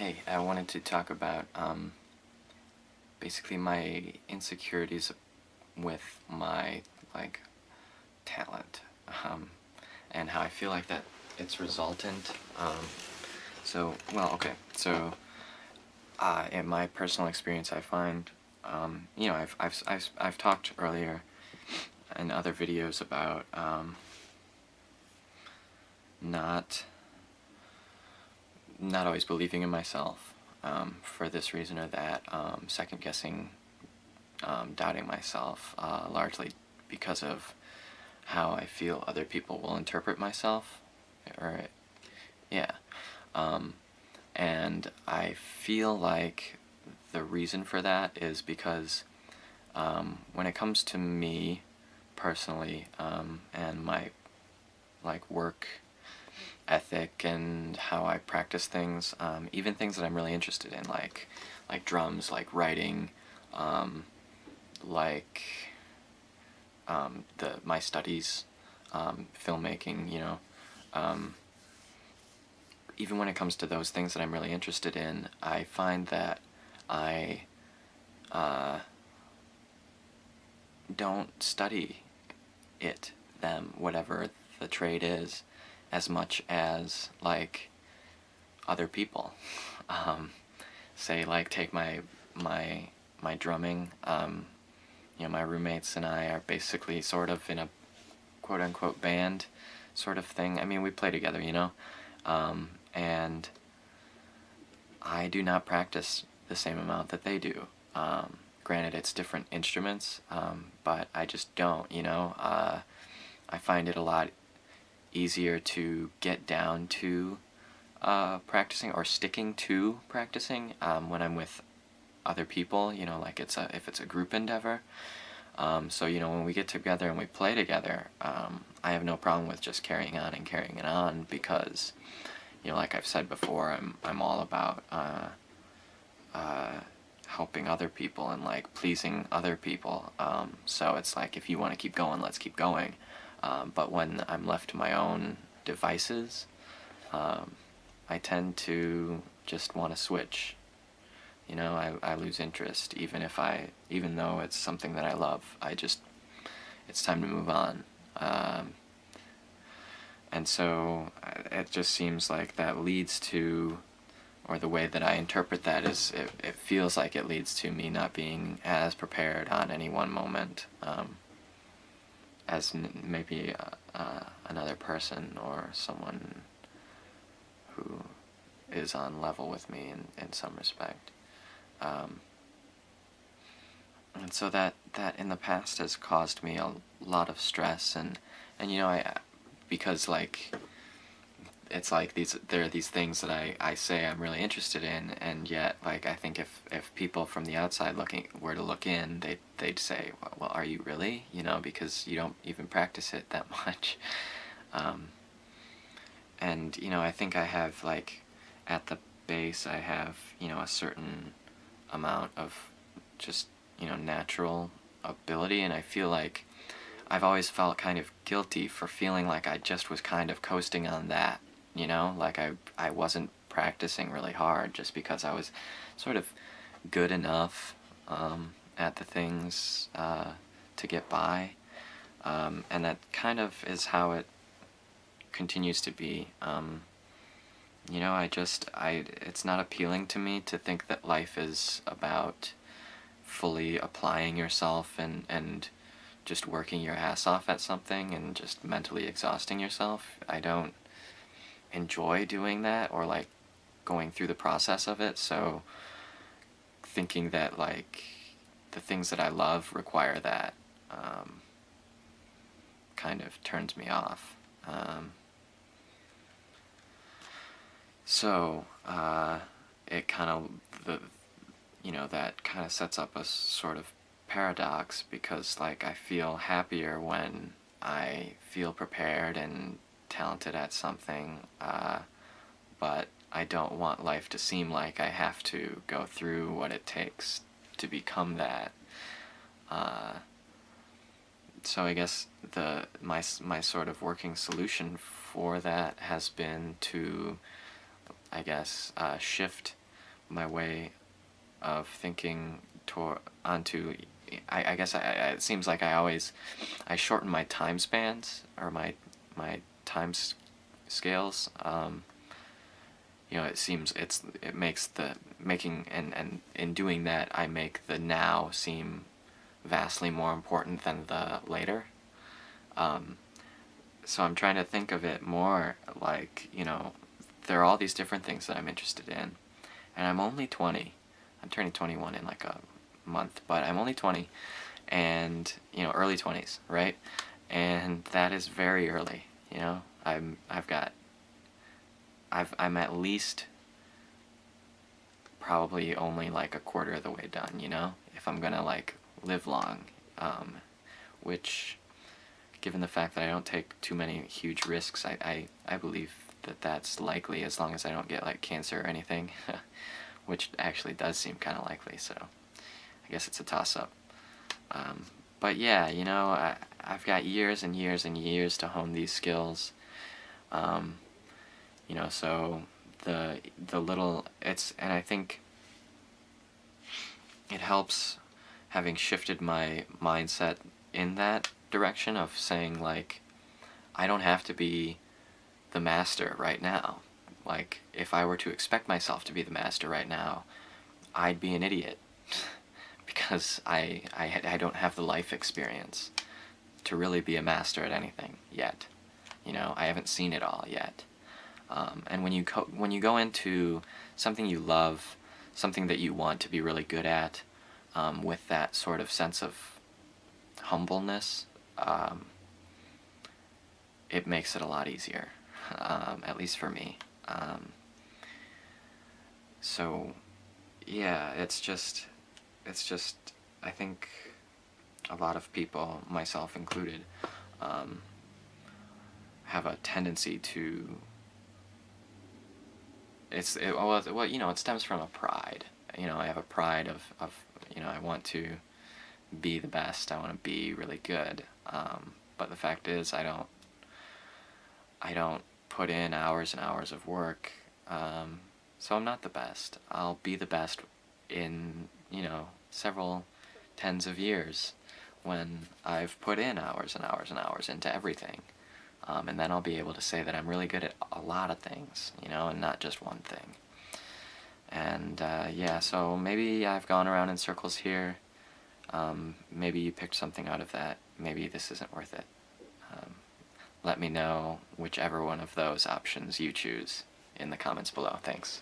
Hey, I wanted to talk about basically my insecurities with my like talent, and how I feel like that it's resultant. In my personal experience, I find, I've talked earlier in other videos about not not always believing in myself for this reason or that, second guessing, doubting myself, largely because of how I feel other people will interpret myself, or yeah, and I feel like the reason for that is because when it comes to me personally, and my work ethic and how I practice things, even things that I'm really interested in, like drums, like writing, like my studies, filmmaking, even when it comes to those things that I'm really interested in, I find that I don't study whatever the trade is, as much as like other people. Say, like, take my drumming. My roommates and I are basically sort of in a quote unquote band sort of thing. I mean, we play together, and I do not practice the same amount that they do. Granted, it's different instruments, but I just don't, I find it a lot easier to get down to practicing or sticking to practicing when I'm with other people, like if it's a group endeavor. So, when we get together and we play together, I have no problem with just carrying on and carrying it on because, like I've said before, I'm all about helping other people and like pleasing other people. So it's like, if you want to keep going, let's keep going. But when I'm left to my own devices, I tend to just want to switch. I lose interest, even though it's something that I love. It's time to move on. And so it just seems like that leads to, or the way that I interpret that is, it feels like it leads to me not being as prepared on any one moment as maybe another person or someone who is on level with me in some respect. And so that in the past has caused me a lot of stress, and because it's like there are these things that I say I'm really interested in, and yet like I think if people from the outside were to look in, they'd say, well, are you really? Because you don't even practice it that much. And I think I have, like, at the base I have a certain amount of just natural ability, and I feel like I've always felt kind of guilty for feeling like I just was kind of coasting on that, like I wasn't practicing really hard just because I was sort of good enough at the things to get by, and that kind of is how it continues to be. It's not appealing to me to think that life is about fully applying yourself and just working your ass off at something and just mentally exhausting yourself. I don't enjoy doing that, or like going through the process of it, so thinking that like the things that I love require that kind of turns me off. So it kind of that kind of sets up a sort of paradox, because like I feel happier when I feel prepared and talented at something, but I don't want life to seem like I have to go through what it takes to become that. So I guess my sort of working solution for that has been to, I guess, shift my way of thinking onto. I guess it seems like I shorten my time spans, or my time scales. You know, it makes the making and in doing that, I make the now seem vastly more important than the later. So I'm trying to think of it more like, you know, there are all these different things that I'm interested in, and I'm only 20. I'm turning 21 in like a month, but I'm only 20, and, you know, early 20s, right? And that is very early, you know. I'm at least probably only like a quarter of the way done, you know, if I'm gonna like live long, which, given the fact that I don't take too many huge risks, I believe that that's likely, as long as I don't get like cancer or anything, which actually does seem kind of likely, so I guess it's a toss-up. But yeah, you know, I've got years and years and years to hone these skills. You know, so the little, and I think it helps having shifted my mindset in that direction of saying, like, I don't have to be the master right now. Like, if I were to expect myself to be the master right now, I'd be an idiot. Because I don't have the life experience to really be a master at anything yet. You know, I haven't seen it all yet. And when you go into something you love, something that you want to be really good at, with that sort of sense of humbleness, it makes it a lot easier, at least for me. So, yeah, it's just, I think a lot of people, myself included, have a tendency to, well, you know, it stems from a pride. You know, I have a pride of you know, I want to be the best, I want to be really good, but the fact is, I don't put in hours and hours of work, so I'm not the best. I'll be the best in, you know, several tens of years, when I've put in hours and hours and hours into everything, and then I'll be able to say that I'm really good at a lot of things, you know, and not just one thing. And yeah, so maybe I've gone around in circles here. Maybe you picked something out of that. Maybe this isn't worth it. Let me know whichever one of those options you choose in the comments below. Thanks.